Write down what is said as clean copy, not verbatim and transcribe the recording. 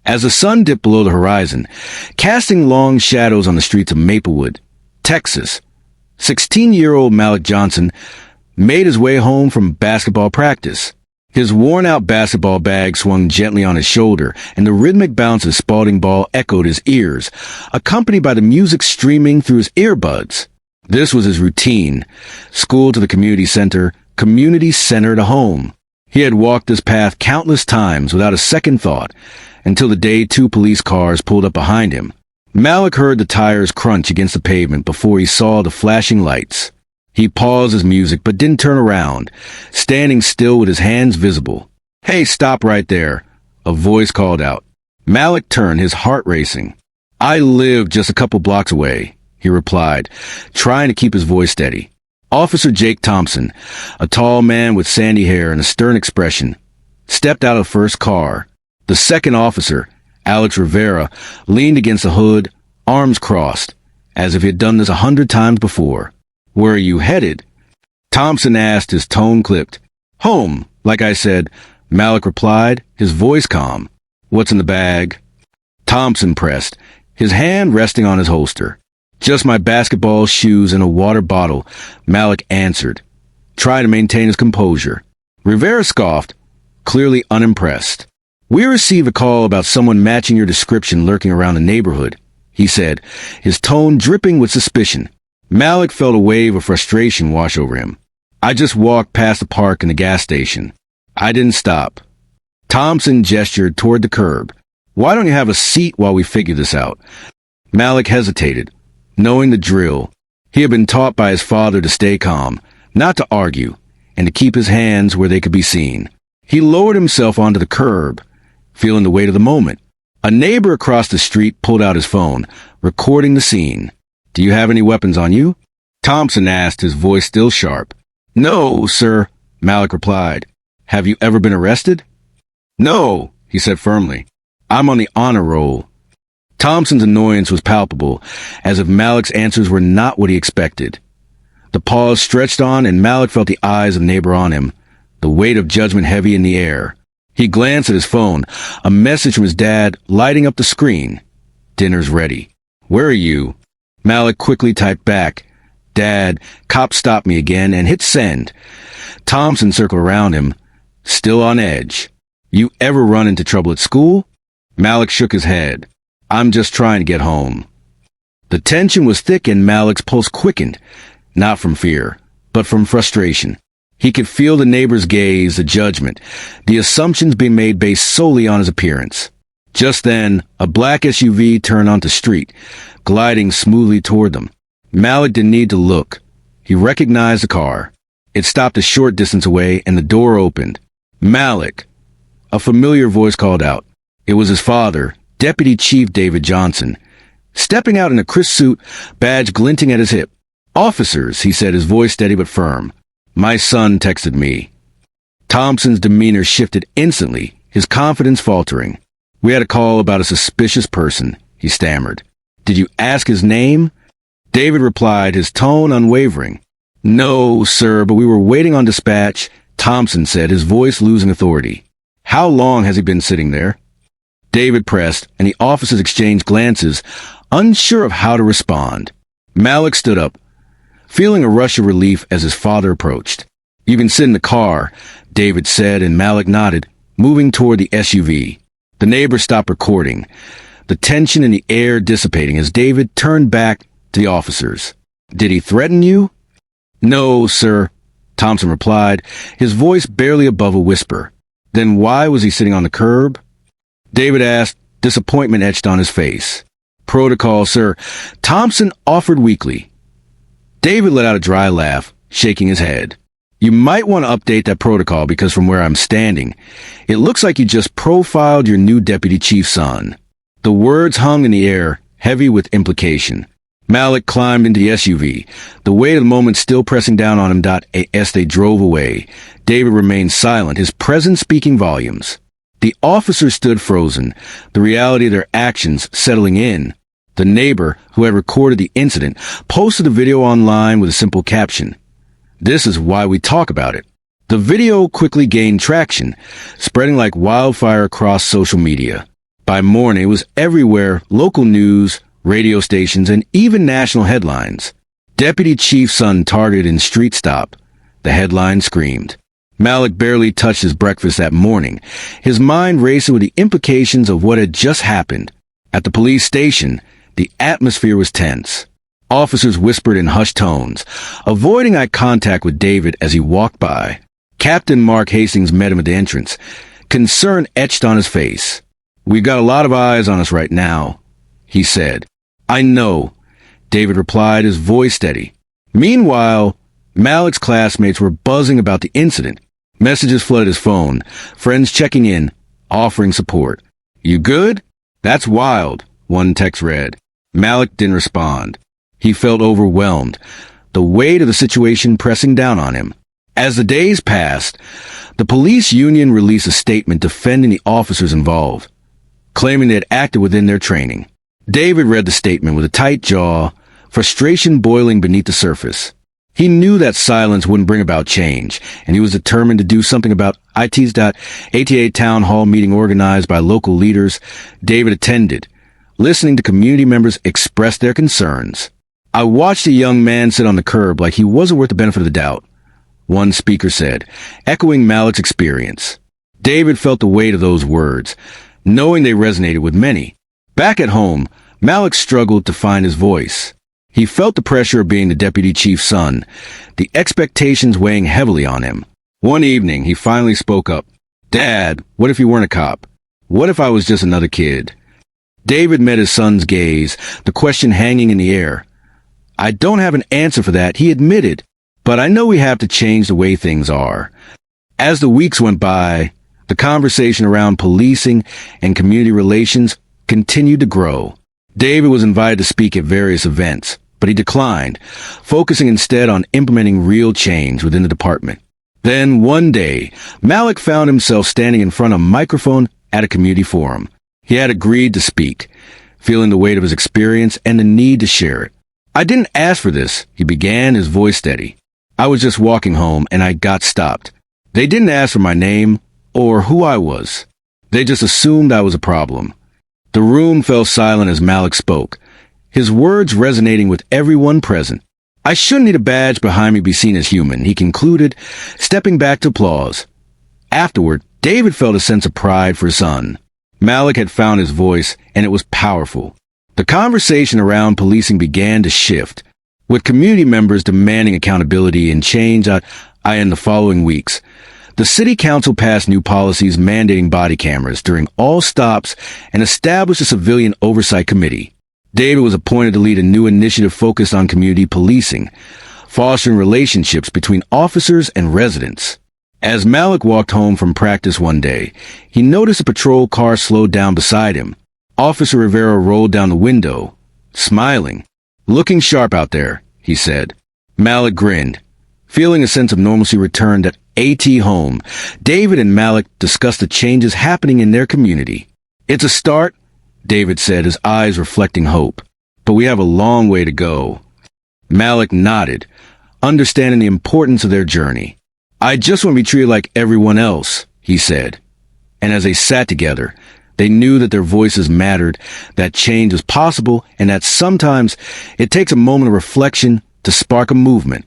As the sun dipped below the horizon, casting long shadows on the streets of Maplewood, Texas, 16-year-old Malik Johnson made his way home from basketball practice. His worn-out basketball bag swung gently on his shoulder, and the rhythmic bounce of Spalding ball echoed his ears, accompanied by the music streaming through his earbuds. This was his routine: school to the community center to home. He had walked this path countless times without a second thought, until the day 2 police cars pulled up behind him. Malik heard the tires crunch against the pavement before he saw the flashing lights. He paused his music but didn't turn around, standing still with his hands visible. "Hey, stop right there," a voice called out. Malik turned, his heart racing. "I live just a couple blocks away," he replied, trying to keep his voice steady. Officer Jake Thompson, a tall man with sandy hair and a stern expression, stepped out of the first car. The second officer, Alex Rivera, leaned against the hood, arms crossed, as if he had done this 100 times before. "Where are you headed?" Thompson asked, his tone clipped. "Home, like I said," Malik replied, his voice calm. "What's in the bag?" Thompson pressed, his hand resting on his holster. "Just my basketball, shoes, and a water bottle," Malik answered, trying to maintain his composure. Rivera scoffed, clearly unimpressed. "We received a call about someone matching your description lurking around the neighborhood," he said, his tone dripping with suspicion. Malik felt a wave of frustration wash over him. "I just walked past the park and the gas station. I didn't stop." Thompson gestured toward the curb. "Why don't you have a seat while we figure this out?" Malik hesitated, knowing the drill. He had been taught by his father to stay calm, not to argue, and to keep his hands where they could be seen. He lowered himself onto the curb, feeling the weight of the moment. A neighbor across the street pulled out his phone, recording the scene. "Do you have any weapons on you?" Thompson asked, his voice still sharp. "No, sir," Malik replied. "Have you ever been arrested?" "No," he said firmly. "I'm on the honor roll." Thompson's annoyance was palpable, as if Malik's answers were not what he expected. The pause stretched on, and Malik felt the eyes of the neighbor on him, the weight of judgment heavy in the air. He glanced at his phone, a message from his dad lighting up the screen. "Dinner's ready." "Where are you?" Malik quickly typed back, "Dad, cop stopped me again," and hit send. Thompson circled around him, still on edge. "You ever run into trouble at school?" Malik shook his head. "I'm just trying to get home." The tension was thick and Malik's pulse quickened, not from fear, but from frustration. He could feel the neighbor's gaze, the judgment, the assumptions being made based solely on his appearance. Just then, a black SUV turned onto the street, gliding smoothly toward them. Malik didn't need to look. He recognized the car. It stopped a short distance away, and the door opened. "Malik!" A familiar voice called out. It was his father, Deputy Chief David Johnson, stepping out in a crisp suit, badge glinting at his hip. "Officers," he said, his voice steady but firm. "My son texted me." Thompson's demeanor shifted instantly, his confidence faltering. "We had a call about a suspicious person," he stammered. "Did you ask his name?" David replied, his tone unwavering. "No, sir, but we were waiting on dispatch," Thompson said, his voice losing authority. "How long has he been sitting there?" David pressed, and the officers exchanged glances, unsure of how to respond. Malik stood up, feeling a rush of relief as his father approached. "You can sit in the car," David said, and Malik nodded, moving toward the SUV. The neighbor stopped recording, the tension in the air dissipating as David turned back to the officers. "Did he threaten you?" "No, sir," Thompson replied, his voice barely above a whisper. "Then why was he sitting on the curb?" David asked, disappointment etched on his face. "Protocol, sir," Thompson offered weakly. David let out a dry laugh, shaking his head. "You might want to update that protocol because from where I'm standing, it looks like you just profiled your new deputy chief's son." The words hung in the air, heavy with implication. Malik climbed into the SUV, the weight of the moment still pressing down on him. As they drove away, David remained silent, his presence speaking volumes. The officers stood frozen, the reality of their actions settling in. The neighbor, who had recorded the incident, posted the video online with a simple caption. "This is why we talk about it." The video quickly gained traction, spreading like wildfire across social media. By morning, it was everywhere, local news, radio stations, and even national headlines. Deputy Chief's son targeted in street stop. The headline screamed. Malik barely touched his breakfast that morning, his mind racing with the implications of what had just happened. At the police station, the atmosphere was tense. Officers whispered in hushed tones, avoiding eye contact with David as he walked by. Captain Mark Hastings met him at the entrance, concern etched on his face. "We've got a lot of eyes on us right now," he said. "I know," David replied, his voice steady. Meanwhile, Malik's classmates were buzzing about the incident. Messages flooded his phone, friends checking in, offering support. "You good?" "That's wild," one text read. Malik didn't respond. He felt overwhelmed, the weight of the situation pressing down on him. As the days passed, the police union released a statement defending the officers involved, claiming they had acted within their training. David read the statement with a tight jaw, frustration boiling beneath the surface. He knew that silence wouldn't bring about change, and he was determined to do something about IT's ATA town hall meeting organized by local leaders. David attended, listening to community members express their concerns. "I watched a young man sit on the curb like he wasn't worth the benefit of the doubt," one speaker said, echoing Malik's experience. David felt the weight of those words, knowing they resonated with many. Back at home, Malik struggled to find his voice. He felt the pressure of being the deputy chief's son, the expectations weighing heavily on him. One evening, he finally spoke up. "Dad, what if you weren't a cop? What if I was just another kid?" David met his son's gaze, the question hanging in the air. "I don't have an answer for that," he admitted, "but I know we have to change the way things are." As the weeks went by, the conversation around policing and community relations continued to grow. David was invited to speak at various events, but he declined, focusing instead on implementing real change within the department. Then, one day, Malik found himself standing in front of a microphone at a community forum. He had agreed to speak, feeling the weight of his experience and the need to share it. "I didn't ask for this," he began, his voice steady. "I was just walking home and I got stopped. They didn't ask for my name or who I was. They just assumed I was a problem." The room fell silent as Malik spoke, his words resonating with everyone present. "I shouldn't need a badge behind me to be seen as human," he concluded, stepping back to applause. Afterward, David felt a sense of pride for his son. Malik had found his voice, and it was powerful. The conversation around policing began to shift, with community members demanding accountability and change in the following weeks. The city council passed new policies mandating body cameras during all stops and established a civilian oversight committee. David was appointed to lead a new initiative focused on community policing, fostering relationships between officers and residents. As Malik walked home from practice one day, he noticed a patrol car slowed down beside him. Officer Rivera rolled down the window, smiling. "Looking sharp out there," he said. Malik grinned. Feeling a sense of normalcy returned at AT home, David and Malik discussed the changes happening in their community. "It's a start," David said, his eyes reflecting hope. "But we have a long way to go." Malik nodded, understanding the importance of their journey. "I just want to be treated like everyone else," he said. And as they sat together, they knew that their voices mattered, that change was possible, and that sometimes it takes a moment of reflection to spark a movement.